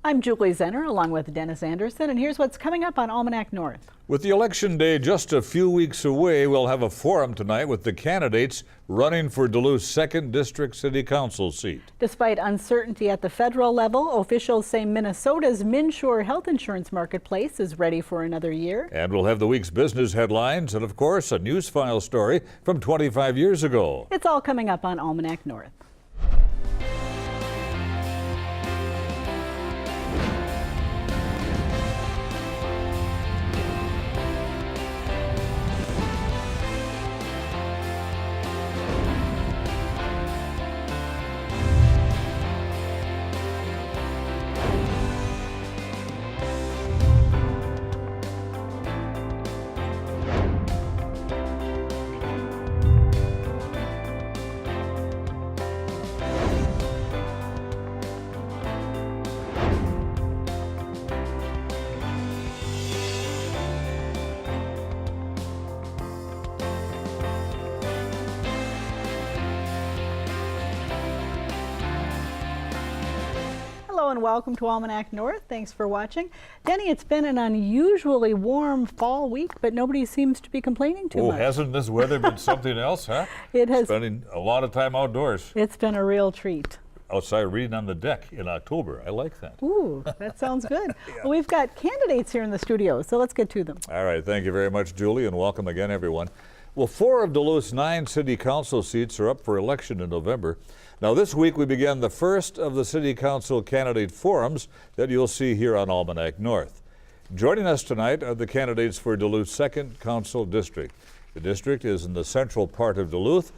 I'm Julie Zenner along with Dennis Anderson, and here's what's coming up on Almanac North. With the election day just a few weeks away, we'll have a forum tonight with the candidates running for Duluth's 2nd District City Council seat. Despite uncertainty at the federal level, officials say Minnesota's MNSure Health Insurance Marketplace is ready for another year. And we'll have the week's business headlines and, of course, a news file story from 25 years ago. It's all coming up on Almanac North. Hello and welcome to Almanac North. Thanks for watching. Denny, it's been an unusually warm fall week, but nobody seems to be complaining too much. Oh, hasn't this weather been something else, huh? It has. Spending a lot of time outdoors. It's been a real treat. Outside reading on the deck in October. I like that. Ooh, that sounds good. Yeah. Well, we've got candidates here in the studio, so let's get to them. All right, thank you very much, Julie, and welcome again, everyone. Well, 4 of Duluth's 9 city council seats are up for election in November. Now, this week we began the first of the city council candidate forums that you'll see here on Almanac North. Joining us tonight are the candidates for Duluth's 2nd Council District. The district is in the central part of Duluth.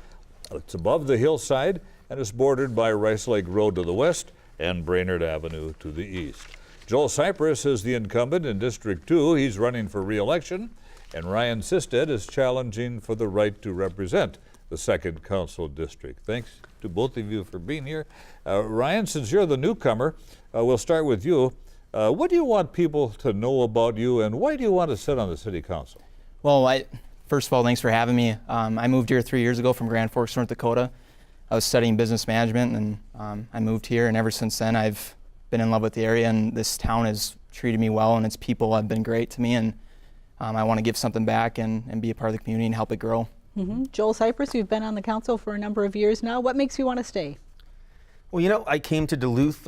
It's above the hillside and is bordered by Rice Lake Road to the west and Brainerd Avenue to the east. Joel Sipress is the incumbent in District 2. He's running for re-election, and Ryan Sistad is challenging for the right to represent the 2nd Council District. Thanks to both of you for being here. Ryan, since you're the newcomer, we'll start with you. What do you want people to know about you, and why do you want to sit on the City Council? Well, first of all, thanks for having me. I moved here 3 years ago from Grand Forks, North Dakota. I was studying business management, and I moved here, and ever since then I've been in love with the area, and this town has treated me well, and its people have been great to me, and I want to give something back and be a part of the community and help it grow. Joel Sipress, you've been on the council for a number of years now. What makes you want to stay? Well, you know, I came to Duluth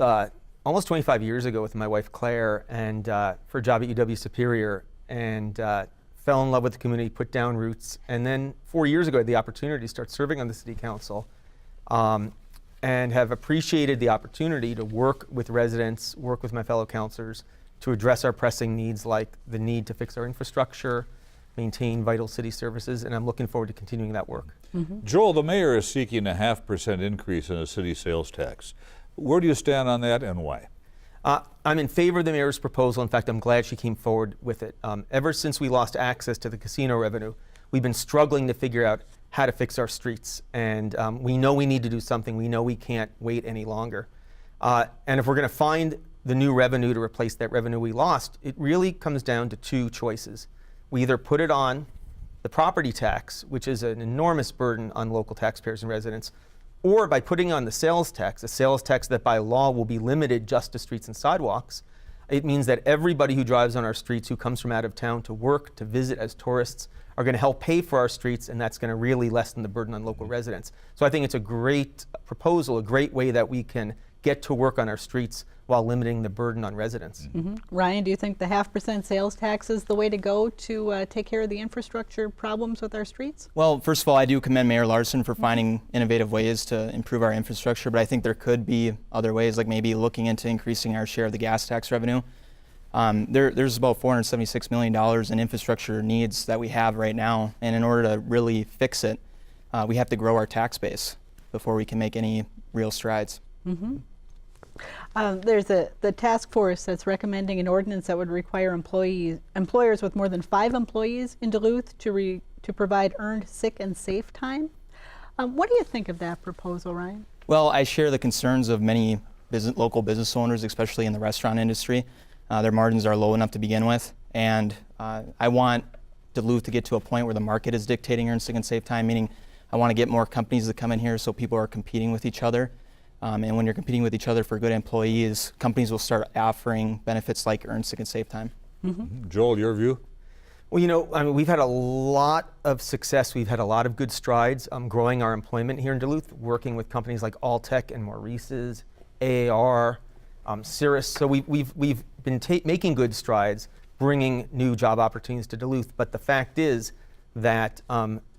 almost 25 years ago with my wife Claire and for a job at UW Superior, and fell in love with the community, put down roots, and then 4 years ago I had the opportunity to start serving on the city council, and have appreciated the opportunity to work with residents, work with my fellow councilors to address our pressing needs, like the need to fix our infrastructure, maintain vital city services, and I'm looking forward to continuing that work. Joel, the mayor is seeking a 0.5% increase in the city sales tax. Where do you stand on that, and why? I'm in favor of the mayor's proposal. In fact, I'm glad she came forward with it. Ever since we lost access to the casino revenue, we've been struggling to figure out how to fix our streets, and we know we need to do something. We know we can't wait any longer. And if we're going to find the new revenue to replace that revenue we lost, it really comes down to 2 choices. We either put it on the property tax, which is an enormous burden on local taxpayers and residents, or by putting on the sales tax, a sales tax that by law will be limited just to streets and sidewalks. It means that everybody who drives on our streets, who comes from out of town to work, to visit as tourists, are going to help pay for our streets, and that's going to really lessen the burden on local residents. So I think it's a great proposal, a great way that we can get to work on our streets while limiting the burden on residents. Ryan, do you think the 0.5% sales tax is the way to go to take care of the infrastructure problems with our streets? Well, first of all, I do commend Mayor Larson for finding innovative ways to improve our infrastructure, but I think there could be other ways, like maybe looking into increasing our share of the gas tax revenue. There's about $476 million in infrastructure needs that we have right now, and in order to really fix it, we have to grow our tax base before we can make any real strides. There's the task force that's recommending an ordinance that would require employers with more than 5 employees in Duluth to provide earned sick and safe time. What do you think of that proposal, Ryan? Well, I share the concerns of many local business owners, especially in the restaurant industry. Their margins are low enough to begin with, and I want Duluth to get to a point where the market is dictating earned sick and safe time, meaning I want to get more companies to come in here so people are competing with each other. And when you're competing with each other for good employees, companies will start offering benefits like earned sick and safe time. Joel, your view? Well, I mean, we've had a lot of success. We've had a lot of good strides growing our employment here in Duluth, working with companies like Alltech and Maurice's, AAR, Sipress. So we've been making good strides, bringing new job opportunities to Duluth. But the fact is that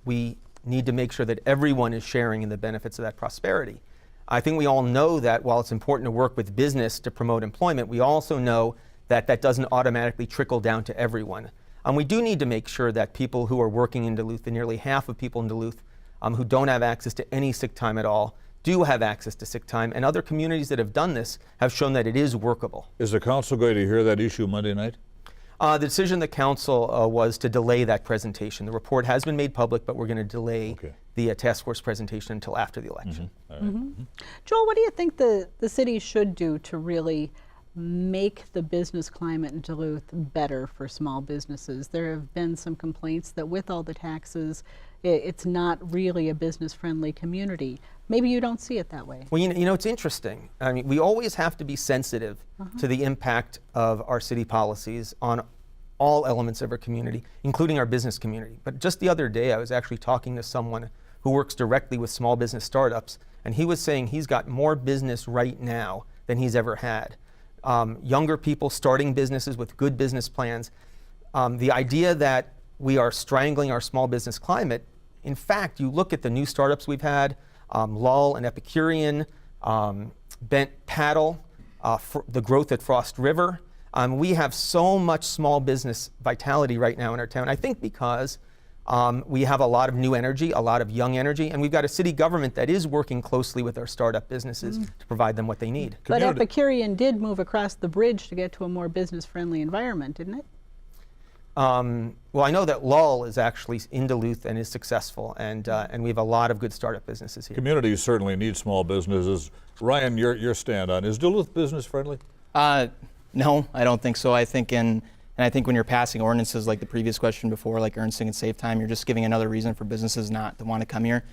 we need to make sure that everyone is sharing in the benefits of that prosperity. I think we all know that while it's important to work with business to promote employment, we also know that that doesn't automatically trickle down to everyone. We do need to make sure that people who are working in Duluth, and nearly half of people in Duluth who don't have access to any sick time at all, do have access to sick time, and other communities that have done this have shown that it is workable. Is the council going to hear that issue Monday night? The decision of the council was to delay that presentation. The report has been made public, but we're going to delay the task force presentation until after the election. Joel, what do you think the city should do to really make the business climate in Duluth better for small businesses? There have been some complaints that with all the taxes, it's not really a business-friendly community. Maybe you don't see it that way. Well, you know, it's interesting. I mean, we always have to be sensitive to the impact of our city policies on all elements of our community, including our business community. But just the other day, I was actually talking to someone who works directly with small business startups, and he was saying he's got more business right now than he's ever had. Younger people starting businesses with good business plans. The idea that we are strangling our small business climate, in fact, you look at the new startups we've had, Lull and Epicurean, Bent Paddle, the growth at Frost River. We have so much small business vitality right now in our town, I think because we have a lot of new energy, a lot of young energy, and we've got a city government that is working closely with our startup businesses to provide them what they need. But Epicurean did move across the bridge to get to a more business-friendly environment, didn't it? Well, I know that Lull is actually in Duluth and is successful, and we have a lot of good startup businesses here. Communities certainly need small businesses. Ryan, your stand on, is Duluth business-friendly? No, I don't think so. I think I think when you're passing ordinances like the previous question before, like earned sick and safe time, you're just giving another reason for businesses not to want to come here.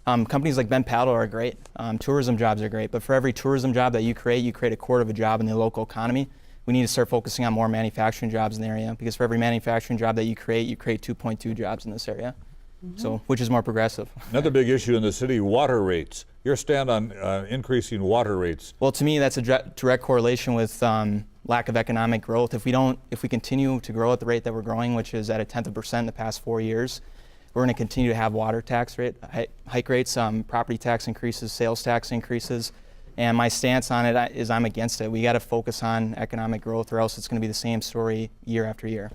Companies like Bent Paddle are great. Tourism jobs are great, but for every tourism job that you create a quarter of a job in the local economy. We need to start focusing on more manufacturing jobs in the area, because for every manufacturing job that you create 2.2 jobs in this area. So, which is more progressive. Another big issue in the city, water rates. Your stand on increasing water rates? Well, to me, that's a direct correlation with lack of economic growth. If we continue to grow at the rate that we're growing, which is at 0.1% in the past 4 years, we're going to continue to have water tax rate hike rates, property tax increases, sales tax increases. And my stance on it is I'm against it. We got to focus on economic growth, or else it's going to be the same story year after year.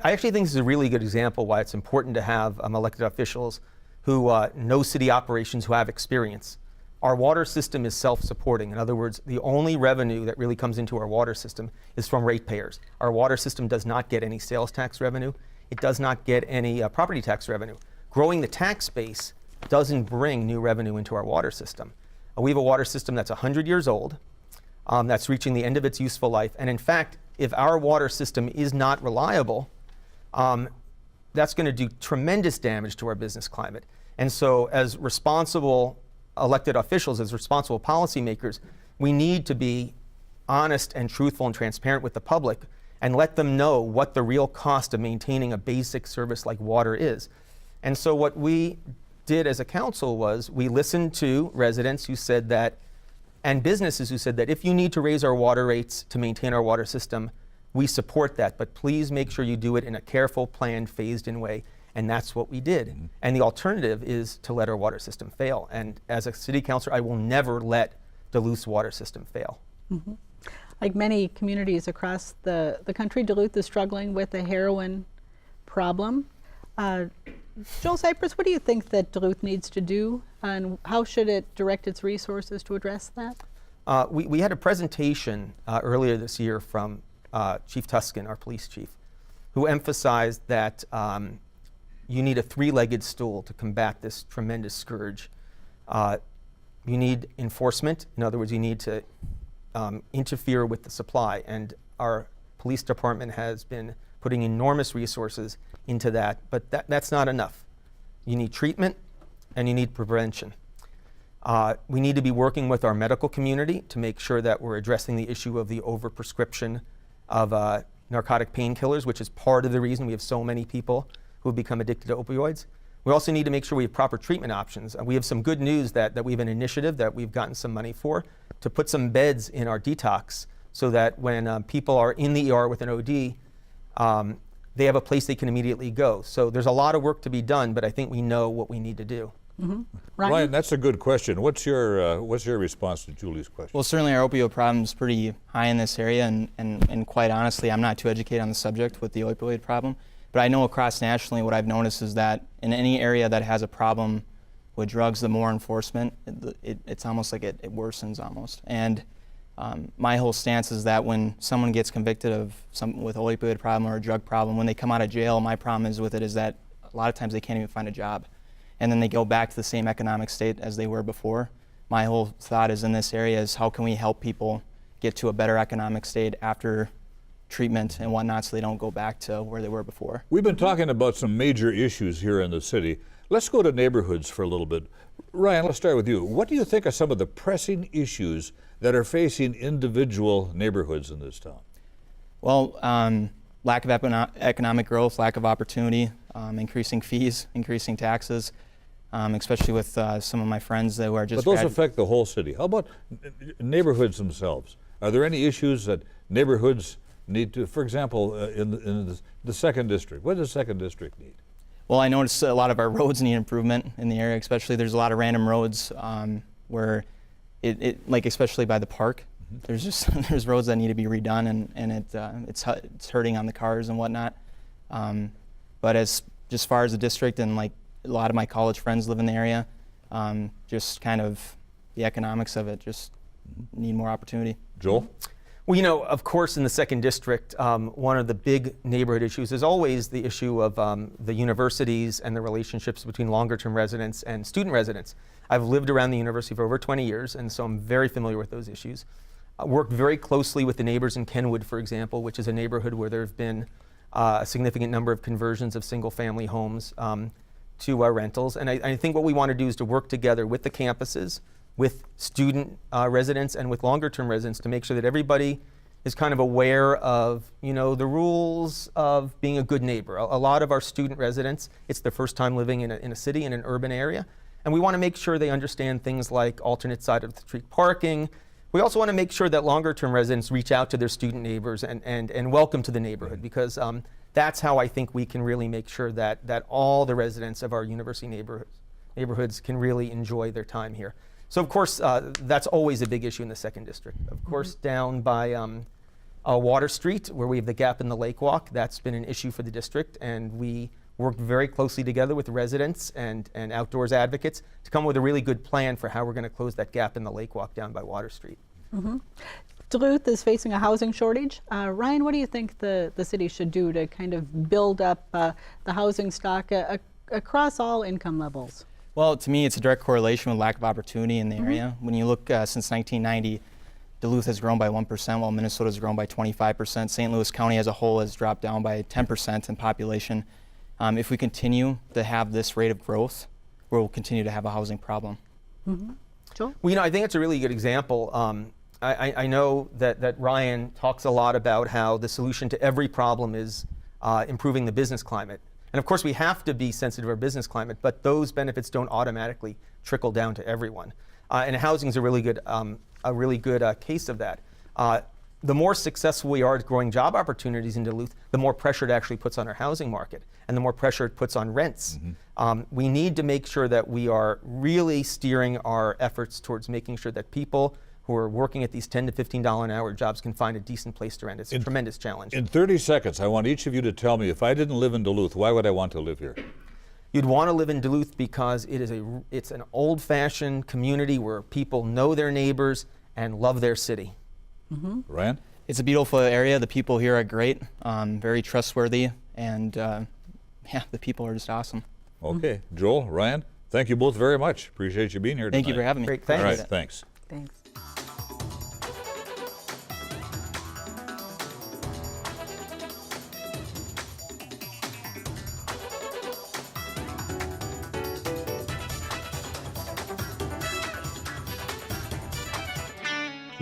I actually think this is a really good example why it's important to have elected officials who know city operations, who have experience. Our water system is self-supporting. In other words, the only revenue that really comes into our water system is from ratepayers. Our water system does not get any sales tax revenue. It does not get any property tax revenue. Growing the tax base doesn't bring new revenue into our water system. We have a water system that's 100 years old, that's reaching the end of its useful life. And in fact, if our water system is not reliable, that's going to do tremendous damage to our business climate. And so as responsible elected officials, as responsible policymakers, we need to be honest and truthful and transparent with the public and let them know what the real cost of maintaining a basic service like water is. And so what we did as a council was we listened to residents who said that, and businesses who said that if you need to raise our water rates to maintain our water system, we support that, but please make sure you do it in a careful, planned, phased-in way. And that's what we did. And the alternative is to let our water system fail. And as a city councilor, I will never let Duluth's water system fail. Like many communities across the country, Duluth is struggling with a heroin problem. Joel Sipress, what do you think that Duluth needs to do, and how should it direct its resources to address that? We had a presentation earlier this year from Chief Tuscan, our police chief, who emphasized that you need a three-legged stool to combat this tremendous scourge. You need enforcement. In other words, you need to interfere with the supply, and our police department has been putting enormous resources into that, but that's not enough. You need treatment and you need prevention. We need to be working with our medical community to make sure that we're addressing the issue of the overprescription of narcotic painkillers, which is part of the reason we have so many people who have become addicted to opioids. We also need to make sure we have proper treatment options. We have some good news that we have an initiative that we've gotten some money for to put some beds in our detox so that when people are in the ER with an OD, they have a place they can immediately go. So there's a lot of work to be done, but I think we know what we need to do. Mm-hmm. Ryan, that's a good question. What's your response to Julie's question? Well, certainly our opioid problem is pretty high in this area, and quite honestly, I'm not too educated on the subject with the opioid problem. But I know across nationally, what I've noticed is that in any area that has a problem with drugs, the more enforcement, it's almost like it worsens almost. And my whole stance is that when someone gets convicted of something with an opioid problem or a drug problem, when they come out of jail, my problem is with it is that a lot of times they can't even find a job. And then they go back to the same economic state as they were before. My whole thought is in this area is how can we help people get to a better economic state after treatment and whatnot so they don't go back to where they were before. We've been talking about some major issues here in the city. Let's go to neighborhoods for a little bit. Ryan, let's start with you. What do you think are some of the pressing issues that are facing individual neighborhoods in this town? Well, lack of economic growth, lack of opportunity, increasing fees, increasing taxes, especially with some of my friends that were just But those affect the whole city. How about neighborhoods themselves? Are there any issues that neighborhoods need to, for example, in the second district, what does the second district need? Well, I noticed a lot of our roads need improvement in the area, especially there's a lot of random roads where like especially by the park, there's roads that need to be redone and it's hurting on the cars and whatnot. But as just far as the district and like a lot of my college friends live in the area, just kind of the economics of it just need more opportunity. Joel? Well, you know, of course, in the second district, one of the big neighborhood issues is always the issue of the universities and the relationships between longer-term residents and student residents. I've lived around the university for over 20 years, and so I'm very familiar with those issues. I worked very closely with the neighbors in Kenwood, for example, which is a neighborhood where there have been a significant number of conversions of single-family homes to rentals. And I think what we want to do is to work together with the campuses, with student residents and with longer-term residents to make sure that everybody is kind of aware of, you know, the rules of being a good neighbor. A lot of our student residents, it's their first time living in a city, in an urban area, and we want to make sure they understand things like alternate side of the street parking. We also want to make sure that longer-term residents reach out to their student neighbors and welcome to the neighborhood, because that's how I think we can really make sure that all the residents of our university neighborhoods can really enjoy their time here. So of course, that's always a big issue in the second district. Of course, down by Water Street, where we have the gap in the lake walk, that's been an issue for the district, and we worked very closely together with residents and outdoors advocates to come up with a really good plan for how we're going to close that gap in the lake walk down by Water Street. Mm-hmm. Duluth is facing a housing shortage. Ryan, what do you think the city should do to kind of build up the housing stock across all income levels? Well, to me, it's a direct correlation with lack of opportunity in the area. When you look since 1990, Duluth has grown by 1%, while Minnesota has grown by 25%. St. Louis County as a whole has dropped down by 10% in population. If we continue to have this rate of growth, we'll continue to have a housing problem. Mm-hmm. Joel? Well, you know, I think it's a really good example. I know that Ryan talks a lot about how the solution to every problem is improving the business climate. And of course, we have to be sensitive to our business climate, but those benefits don't automatically trickle down to everyone. And housing is a really good case of that. The more successful we are at growing job opportunities in Duluth, the more pressure it actually puts on our housing market, and the more pressure it puts on rents. Mm-hmm. We need to make sure that we are really steering our efforts towards making sure that people who are working at these $10 to $15 an hour jobs can find a decent place to rent. It's a tremendous challenge. In 30 seconds, I want each of you to tell me, if I didn't live in Duluth, why would I want to live here? You'd want to live in Duluth because it's an old-fashioned community where people know their neighbors and love their city. Mm-hmm. Ryan? It's a beautiful area. The people here are great, very trustworthy, and yeah, the people are just awesome. Okay. Joel, Ryan, thank you both very much. Appreciate you being here tonight. Thank you for having me. Great, thanks. All right, thanks. Thanks.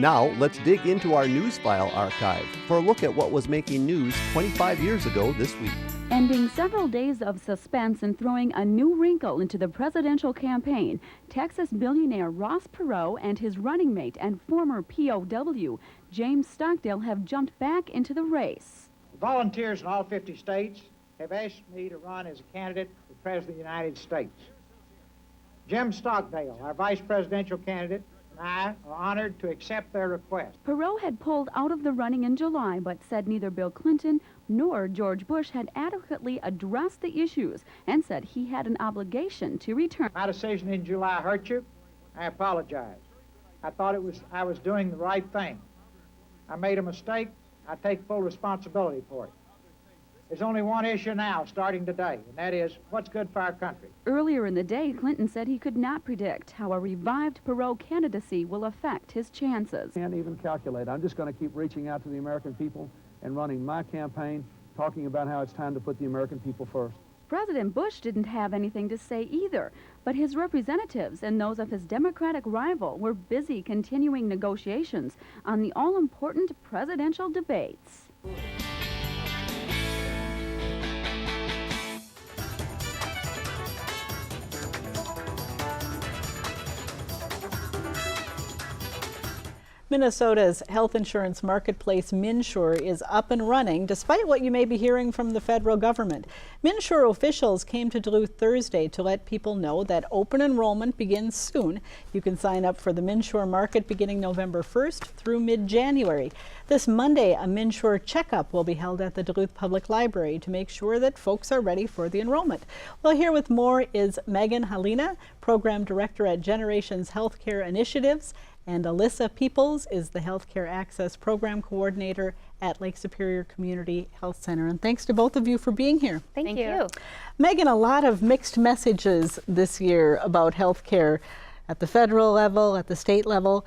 Now, let's dig into our news file archive for a look at what was making news 25 years ago this week. Ending several days of suspense and throwing a new wrinkle into the presidential campaign, Texas billionaire Ross Perot and his running mate and former POW, James Stockdale, have jumped back into the race. Volunteers in all 50 states have asked me to run as a candidate for President of the United States. Jim Stockdale, our vice presidential candidate, and I are honored to accept their request. Perot had pulled out of the running in July, but said neither Bill Clinton nor George Bush had adequately addressed the issues and said he had an obligation to return. My decision in July hurt you. I apologize. I thought I was doing the right thing. I made a mistake. I take full responsibility for it. There's only one issue now, starting today, and that is what's good for our country. Earlier in the day, Clinton said he could not predict how a revived Perot candidacy will affect his chances. Can't even calculate. I'm just going to keep reaching out to the American people and running my campaign, talking about how it's time to put the American people first. President Bush didn't have anything to say either, but his representatives and those of his Democratic rival were busy continuing negotiations on the all-important presidential debates. Minnesota's health insurance marketplace MNSure is up and running despite what you may be hearing from the federal government. MNSure officials came to Duluth Thursday to let people know that open enrollment begins soon. You can sign up for the MNSure market beginning November 1st through mid-January. This Monday, a MNSure checkup will be held at the Duluth Public Library to make sure that folks are ready for the enrollment. Well, here with more is Megan Halena, Program Director at Generations Healthcare Initiatives, and Alyssa Peoples is the Healthcare Access Program Coordinator at Lake Superior Community Health Center. And thanks to both of you for being here. Thank you. Megan, a lot of mixed messages this year about healthcare at the federal level, at the state level.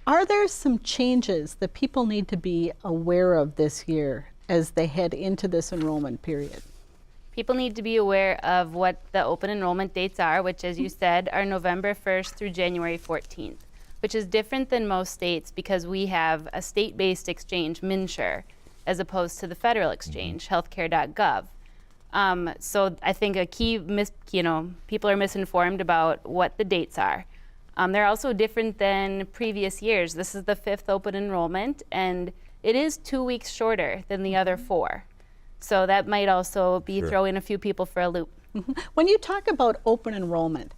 Are there some changes that people need to be aware of this year as they head into this enrollment period? People need to be aware of what the open enrollment dates are, which, as you said, are November 1st through January 14th. Which is different than most states because we have a state-based exchange, MNSure, as opposed to the federal exchange, healthcare.gov. So I think a key, people are misinformed about what the dates are. They're also different than previous years. This is the 5th open enrollment, and it is 2 weeks shorter than the other 4. So that might also be throwing a few people for a loop. When you talk about open enrollment,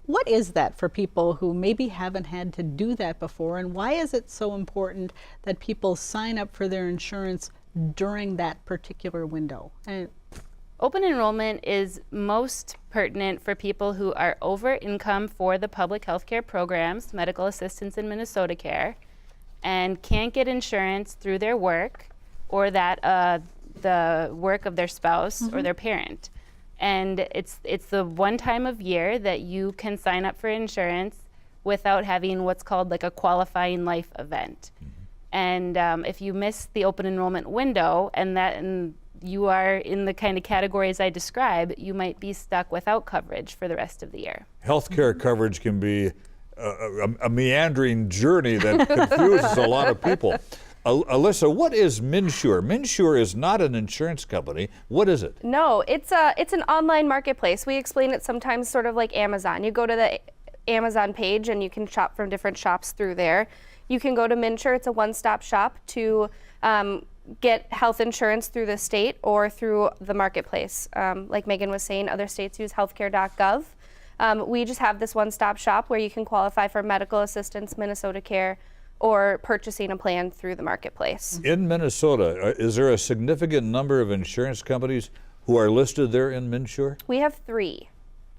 what is that for people who maybe haven't had to do that before, and why is it so important that people sign up for their insurance during that particular window? Open enrollment is most pertinent for people who are over income for the public health care programs, medical assistance and Minnesota Care, and can't get insurance through their work or that the work of their spouse or their parent. And it's the one time of year that you can sign up for insurance without having what's called like a qualifying life event. And if you miss the open enrollment window and you are in the kind of categories I describe, you might be stuck without coverage for the rest of the year. Healthcare coverage can be a meandering journey that confuses a lot of people. Alyssa, what is MNSure? MNSure is not an insurance company. What is it? No, it's an online marketplace. We explain it sometimes sort of like Amazon. You go to the Amazon page and you can shop from different shops through there. You can go to MNSure. It's a one-stop shop to get health insurance through the state or through the marketplace. Like Megan was saying, other states use healthcare.gov. We just have this one-stop shop where you can qualify for medical assistance, Minnesota Care, or purchasing a plan through the marketplace. In Minnesota, is there a significant number of insurance companies who are listed there in MNSure? We have 3,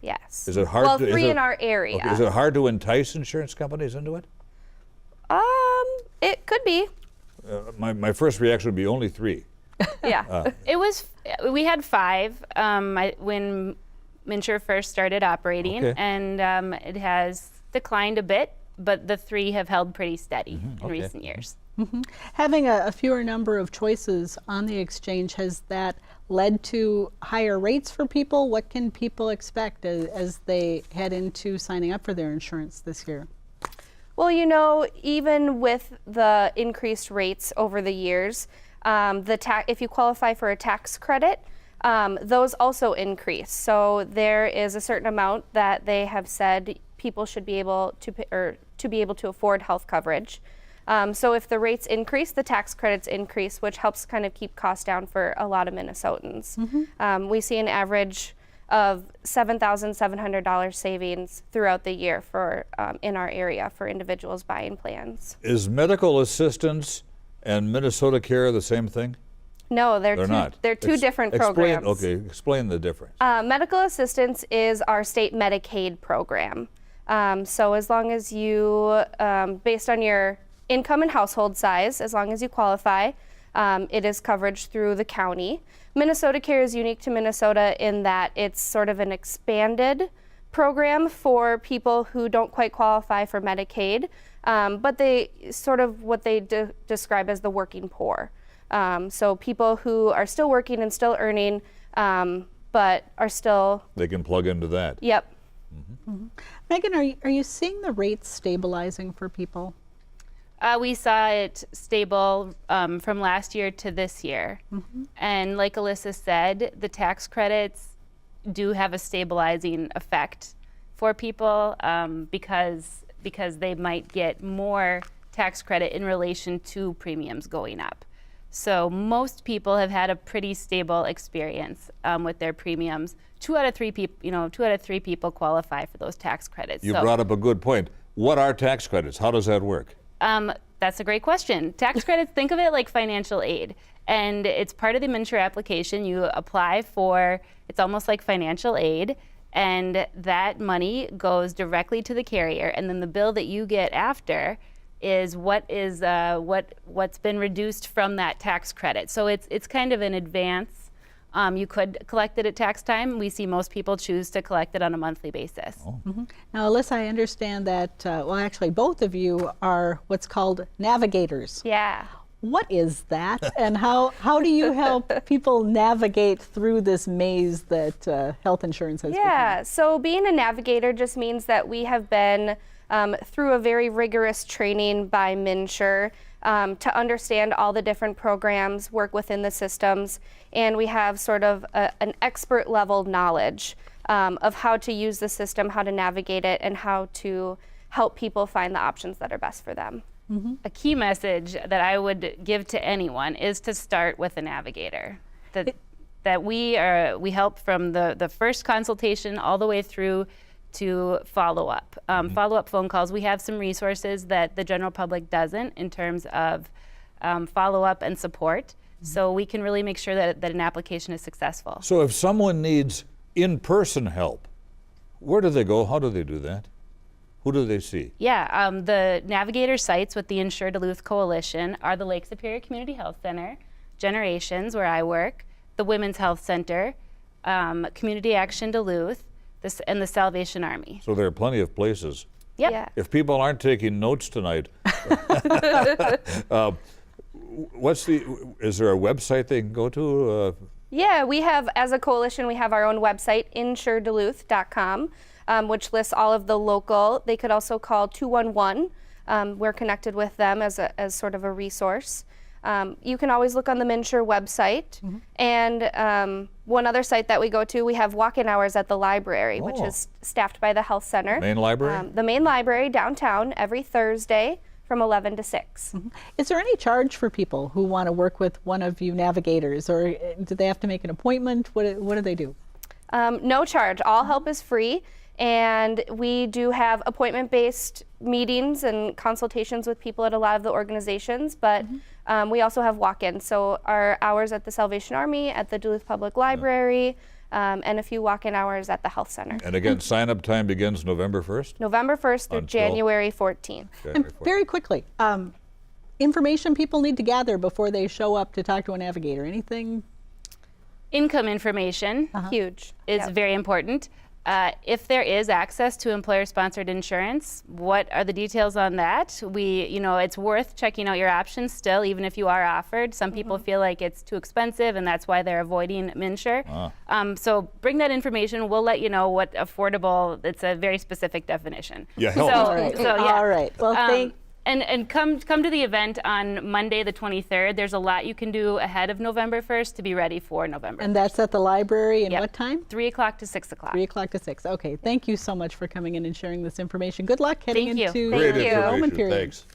yes. Is it hard? Well, 3 in our area. Okay. Is it hard to entice insurance companies into it? It could be. My first reaction would be only 3. Yeah. We had 5 when MNSure first started operating, and it has declined a bit, but the 3 have held pretty steady in recent years. Having a fewer number of choices on the exchange, has that led to higher rates for people? What can people expect as they head into signing up for their insurance this year? Well, you know, even with the increased rates over the years, if you qualify for a tax credit, those also increase. So there is a certain amount that they have said people should be able to pay, or to be able to afford health coverage. So if the rates increase, the tax credits increase, which helps kind of keep costs down for a lot of Minnesotans. We see an average of $7,700 savings throughout the year for in our area for individuals buying plans. Is medical assistance and Minnesota Care the same thing? No, they're not. They're two different programs. Okay, explain the difference. Medical assistance is our state Medicaid program. So as long as you, based on your income and household size, as long as you qualify, it is coverage through the county. Minnesota Care is unique to Minnesota in that it's sort of an expanded program for people who don't quite qualify for Medicaid, but they sort of what they describe as the working poor. So people who are still working and still earning, but are still... They can plug into that. Yep. Megan, are you seeing the rates stabilizing for people? We saw it stable from last year to this year. And like Alyssa said, the tax credits do have a stabilizing effect for people because they might get more tax credit in relation to premiums going up. So most people have had a pretty stable experience with their premiums. 2 out of 3 people qualify for those tax credits. You brought up a good point. What are tax credits? How does that work? That's a great question. Tax credits, think of it like financial aid. And it's part of the MNSure application. You apply for, it's almost like financial aid, and that money goes directly to the carrier. And then the bill that you get after is what's been reduced from that tax credit. So it's kind of an advance. You could collect it at tax time. We see most people choose to collect it on a monthly basis. Now, Alyssa, I understand that, well, actually, both of you are what's called navigators. Yeah. What is that, and how do you help people navigate through this maze that health insurance has become? So being a navigator just means that we have been through a very rigorous training by MNSure to understand all the different programs, work within the systems, and we have sort of an expert level knowledge of how to use the system, how to navigate it, and how to help people find the options that are best for them. A key message that I would give to anyone is to start with a navigator. That we help from the first consultation all the way through to follow-up. Follow-up phone calls. We have some resources that the general public doesn't in terms of follow-up and support. So we can really make sure that an application is successful. So if someone needs in-person help, where do they go? How do they do that? Who do they see? Yeah, the navigator sites with the MNSure Duluth Coalition are the Lake Superior Community Health Center, Generations, where I work, the Women's Health Center, Community Action Duluth, and the Salvation Army. So there are plenty of places. Yep. Yeah. If people aren't taking notes tonight, is there a website they can go to? Yeah, we have, as a coalition, we have our own website, insureduluth.com, which lists all of the local. They could also call 211. We're connected with them as sort of a resource. You can always look on the MNSure website. And one other site that we go to, we have walk-in hours at the library, which is staffed by the health center. Main library? The main library downtown every Thursday from 11 to 6. Is there any charge for people who want to work with one of you navigators, or do they have to make an appointment? What do they do? No charge. All help is free. And we do have appointment-based meetings and consultations with people at a lot of the organizations, but we also have walk-ins. So our hours at the Salvation Army, at the Duluth Public Library, and a few walk-in hours at the health center. And again, sign-up time begins November 1st? November 1st through Until January 14th. And very quickly, information people need to gather before they show up to talk to a navigator. Anything? Income information Huge. is very important. If there is access to employer-sponsored insurance, what are the details on that? It's worth checking out your options still, even if you are offered. Some people feel like it's too expensive, and that's why they're avoiding MNsure. So bring that information. We'll let you know what affordable. It's a very specific definition. Yeah, All right. Well, And come to the event on Monday the 23rd. There's a lot you can do ahead of November 1st to be ready for November. And that's at the library, and what time? 3 o'clock to 6 o'clock. 3 o'clock to 6. Okay, thank you so much for coming in and sharing this information. Good luck heading Thank you. into Great the enrollment information. period. Thanks.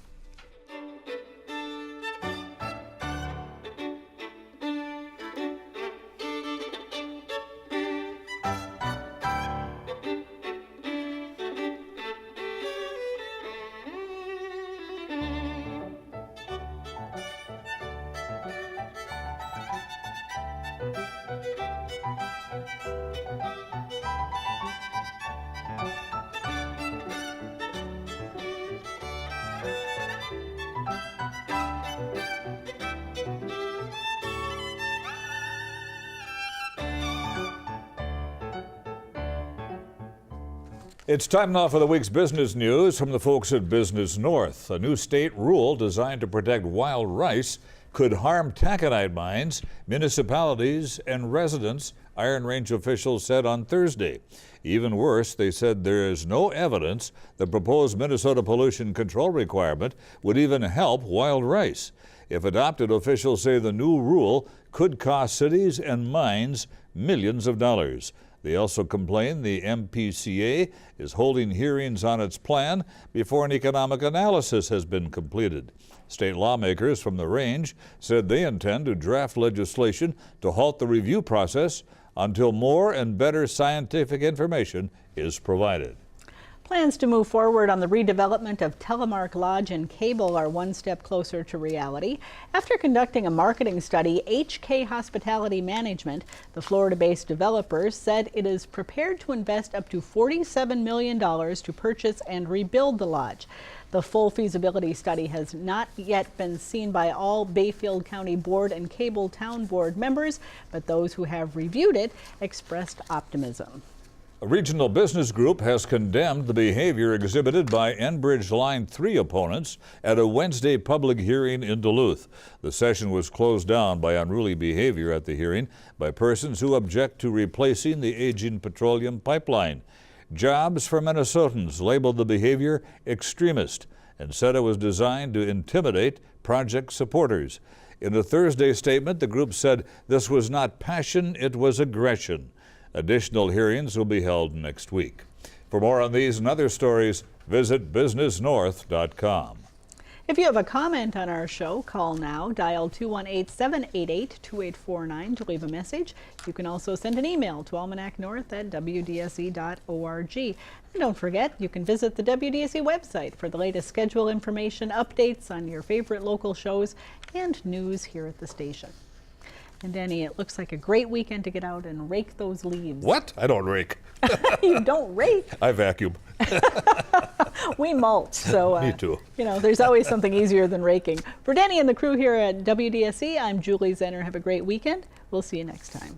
It's time now for the week's business news from the folks at Business North. A new state rule designed to protect wild rice could harm taconite mines, municipalities, and residents, Iron Range officials said on Thursday. Even worse, they said there is no evidence the proposed Minnesota pollution control requirement would even help wild rice. If adopted, officials say the new rule could cost cities and mines millions of dollars. They also complain the MPCA is holding hearings on its plan before an economic analysis has been completed. State lawmakers from the range said they intend to draft legislation to halt the review process until more and better scientific information is provided. Plans to move forward on the redevelopment of Telemark Lodge and Cable are one step closer to reality. After conducting a marketing study, HK Hospitality Management, the Florida-based developers, said it is prepared to invest up to $47 million to purchase and rebuild the lodge. The full feasibility study has not yet been seen by all Bayfield County Board and Cable Town Board members, but those who have reviewed it expressed optimism. A regional business group has condemned the behavior exhibited by Enbridge Line 3 opponents at a Wednesday public hearing in Duluth. The session was closed down by unruly behavior at the hearing by persons who object to replacing the aging petroleum pipeline. Jobs for Minnesotans labeled the behavior extremist and said it was designed to intimidate project supporters. In a Thursday statement, the group said this was not passion, it was aggression. Additional hearings will be held next week. For more on these and other stories, visit businessnorth.com. If you have a comment on our show, call now. Dial 218-788-2849 to leave a message. You can also send an email to almanacnorth@wdse.org. And don't forget, you can visit the WDSE website for the latest schedule information, updates on your favorite local shows, and news here at the station. And Danny, it looks like a great weekend to get out and rake those leaves. What? I don't rake. You don't rake? I vacuum. We mulch, so Me too. There's always something easier than raking. For Danny and the crew here at WDSE, I'm Julie Zenner. Have a great weekend. We'll see you next time.